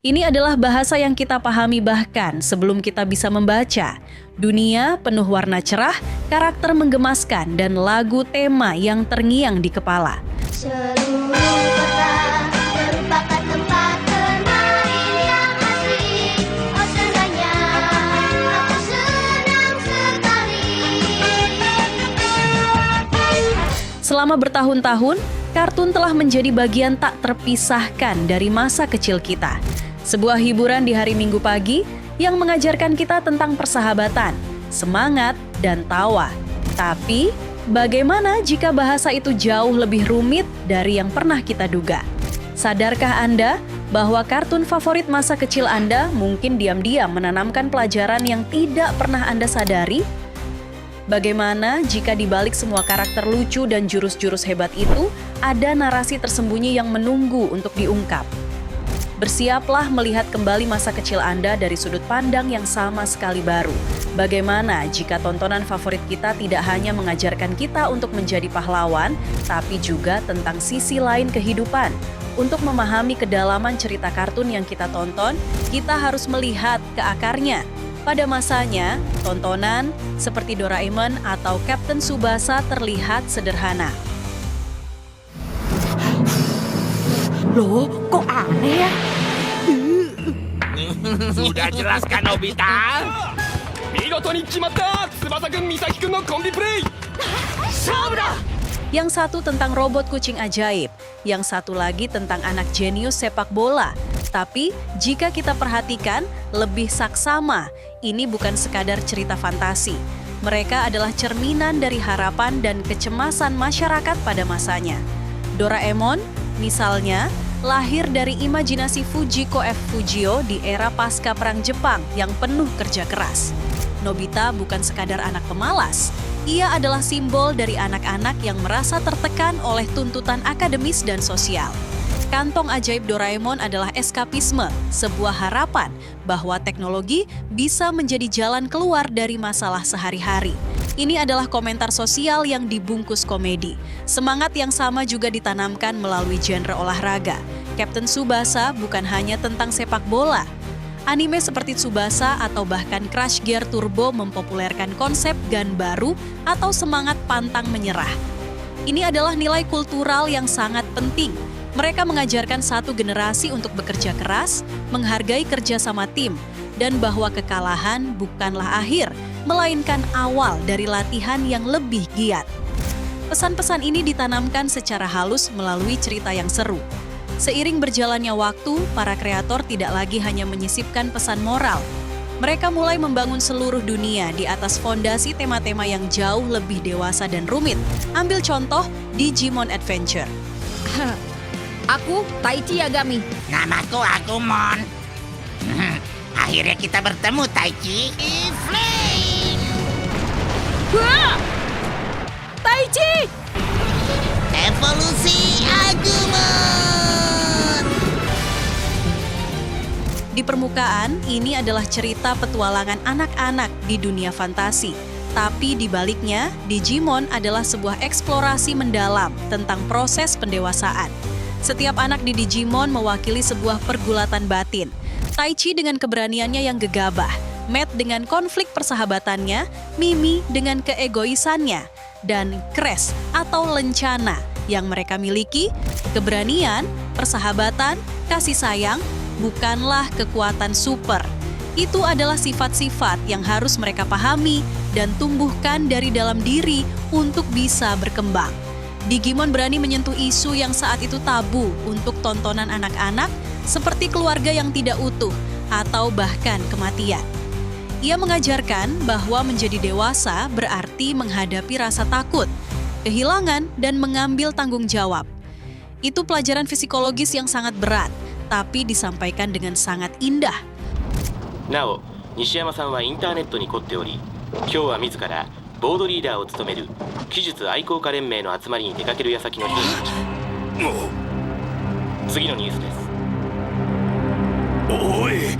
Ini adalah bahasa yang kita pahami bahkan sebelum kita bisa membaca. Dunia penuh warna cerah, karakter menggemaskan, dan lagu tema yang terngiang di kepala. Seluruh kota merupakan tempat bermain yang asik. Oh senangnya, aku senang sekali. Selama bertahun-tahun, kartun telah menjadi bagian tak terpisahkan dari masa kecil kita. Sebuah hiburan di hari Minggu pagi yang mengajarkan kita tentang persahabatan, semangat, dan tawa. Tapi, bagaimana jika bahasa itu jauh lebih rumit dari yang pernah kita duga? Sadarkah Anda bahwa kartun favorit masa kecil Anda mungkin diam-diam menanamkan pelajaran yang tidak pernah Anda sadari? Bagaimana jika di balik semua karakter lucu dan jurus-jurus hebat itu, ada narasi tersembunyi yang menunggu untuk diungkap? Bersiaplah melihat kembali masa kecil Anda dari sudut pandang yang sama sekali baru. Bagaimana jika tontonan favorit kita tidak hanya mengajarkan kita untuk menjadi pahlawan, tapi juga tentang sisi lain kehidupan? Untuk memahami kedalaman cerita kartun yang kita tonton, kita harus melihat ke akarnya. Pada masanya, tontonan seperti Doraemon atau Captain Tsubasa terlihat sederhana. Loh, kok aneh ya? Sudah jelaskan Nobita? 見事に決まった翼くん美咲くんのコンビプレイ Yang satu tentang robot kucing ajaib, yang satu lagi tentang anak jenius sepak bola. Tapi, jika kita perhatikan, lebih saksama. Ini bukan sekadar cerita fantasi. Mereka adalah cerminan dari harapan dan kecemasan masyarakat pada masanya. Doraemon, misalnya, lahir dari imajinasi Fujiko F. Fujio di era pasca Perang Jepang yang penuh kerja keras. Nobita bukan sekadar anak pemalas. Ia adalah simbol dari anak-anak yang merasa tertekan oleh tuntutan akademis dan sosial. Kantong ajaib Doraemon adalah eskapisme, sebuah harapan bahwa teknologi bisa menjadi jalan keluar dari masalah sehari-hari. Ini adalah komentar sosial yang dibungkus komedi. Semangat yang sama juga ditanamkan melalui genre olahraga. Captain Tsubasa bukan hanya tentang sepak bola. Anime seperti Tsubasa atau bahkan Crash Gear Turbo mempopulerkan konsep gun baru atau semangat pantang menyerah. Ini adalah nilai kultural yang sangat penting. Mereka mengajarkan satu generasi untuk bekerja keras, menghargai kerja sama tim, dan bahwa kekalahan bukanlah akhir, melainkan awal dari latihan yang lebih giat. Pesan-pesan ini ditanamkan secara halus melalui cerita yang seru. Seiring berjalannya waktu, para kreator tidak lagi hanya menyisipkan pesan moral. Mereka mulai membangun seluruh dunia di atas fondasi tema-tema yang jauh lebih dewasa dan rumit. Ambil contoh Digimon Adventure. Aku Taichi Yagami. Namaku Agumon. Akhirnya kita bertemu, Taichi. Flame! Wah! Taichi! Evolusi Agumon! Di permukaan, ini adalah cerita petualangan anak-anak di dunia fantasi. Tapi di baliknya, Digimon adalah sebuah eksplorasi mendalam tentang proses pendewasaan. Setiap anak di Digimon mewakili sebuah pergulatan batin. Taichi dengan keberaniannya yang gegabah, Matt dengan konflik persahabatannya, Mimi dengan keegoisannya, dan Crash atau lencana yang mereka miliki, keberanian, persahabatan, kasih sayang, bukanlah kekuatan super. Itu adalah sifat-sifat yang harus mereka pahami dan tumbuhkan dari dalam diri untuk bisa berkembang. Digimon berani menyentuh isu yang saat itu tabu untuk tontonan anak-anak seperti keluarga yang tidak utuh atau bahkan kematian. Ia mengajarkan bahwa menjadi dewasa berarti menghadapi rasa takut, kehilangan, dan mengambil tanggung jawab. Itu pelajaran psikologis yang sangat berat, tapi disampaikan dengan sangat indah. なお、西山さんはインターネットに凝っており、今日は自らボードリーダーを務める奇術愛好家連盟の集まりに出かける矢先の日に次のニュースです。おい、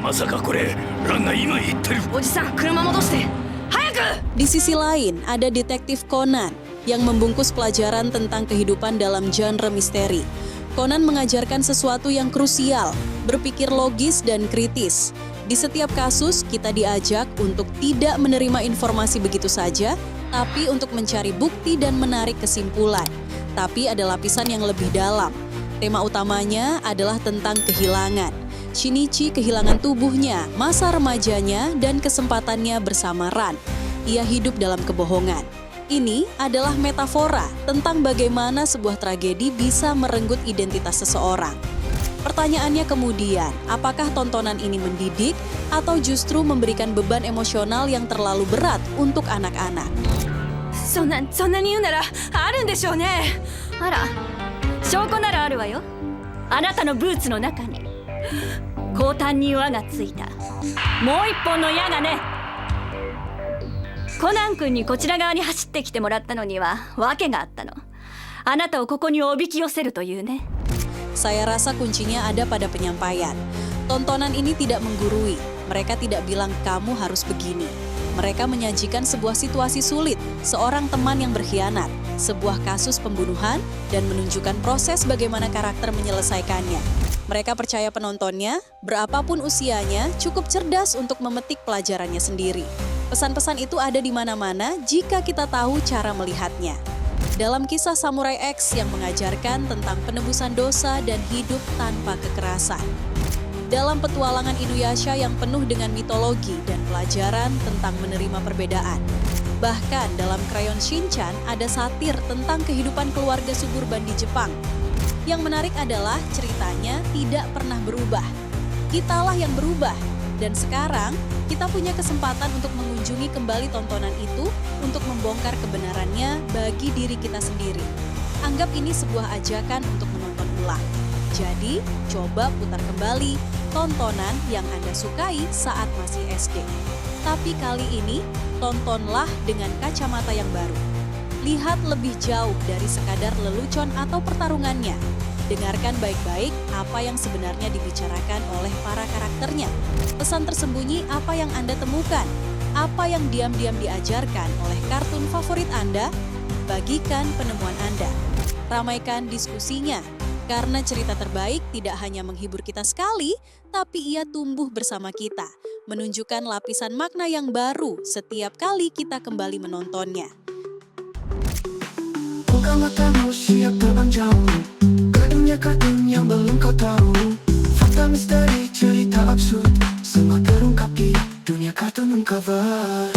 まさかこれランが今言ってる。おじさん、車戻して。早く! Di sisi lain, ada detektif Conan yang membungkus pelajaran tentang kehidupan dalam genre misteri. Conan mengajarkan sesuatu yang krusial, berpikir logis dan kritis. Di setiap kasus, kita diajak untuk tidak menerima informasi begitu saja, tapi untuk mencari bukti dan menarik kesimpulan. Tapi ada lapisan yang lebih dalam. Tema utamanya adalah tentang kehilangan. Shinichi kehilangan tubuhnya, masa remajanya, dan kesempatannya bersama Ran. Ia hidup dalam kebohongan. Ini adalah metafora tentang bagaimana sebuah tragedi bisa merenggut identitas seseorang. Pertanyaannya kemudian, apakah tontonan ini mendidik atau justru memberikan beban emosional yang terlalu berat untuk anak-anak? そんなに言うならあるんでしょうね。あら、証拠ならあるわよ。あなたのブーツの中に後端に輪がついたもう一本の矢がね。コナン君にこちら側に走ってきてもらったのには訳があったの。あなたをここにおびき寄せるというね。 Saya rasa kuncinya ada pada penyampaian. Tontonan ini tidak menggurui. Mereka tidak bilang kamu harus begini. Mereka menyajikan sebuah situasi sulit, seorang teman yang berkhianat, sebuah kasus pembunuhan, dan menunjukkan proses bagaimana karakter menyelesaikannya. Mereka percaya penontonnya, berapapun usianya, cukup cerdas untuk memetik pelajarannya sendiri. Pesan-pesan itu ada di mana-mana jika kita tahu cara melihatnya. Dalam kisah Samurai X yang mengajarkan tentang penebusan dosa dan hidup tanpa kekerasan. Dalam petualangan Inuyasha yang penuh dengan mitologi dan pelajaran tentang menerima perbedaan. Bahkan dalam Crayon Shinchan ada satir tentang kehidupan keluarga suburban di Jepang. Yang menarik adalah ceritanya tidak pernah berubah. Kitalah yang berubah. Dan sekarang kita punya kesempatan untuk mengunjungi kembali tontonan itu untuk membongkar kebenarannya bagi diri kita sendiri. Anggap ini sebuah ajakan untuk menonton ulang. Jadi, coba putar kembali tontonan yang Anda sukai saat masih SD. Tapi kali ini, tontonlah dengan kacamata yang baru. Lihat lebih jauh dari sekadar lelucon atau pertarungannya. Dengarkan baik-baik apa yang sebenarnya dibicarakan oleh para karakternya. Pesan tersembunyi apa yang Anda temukan, apa yang diam-diam diajarkan oleh kartun favorit Anda, bagikan penemuan Anda. Ramaikan diskusinya, karena cerita terbaik tidak hanya menghibur kita sekali, tapi ia tumbuh bersama kita, menunjukkan lapisan makna yang baru setiap kali kita kembali menontonnya. Kartun yang belum kau tahu, fakta misteri, cerita absurd, semua terungkap di dunia kartun uncover.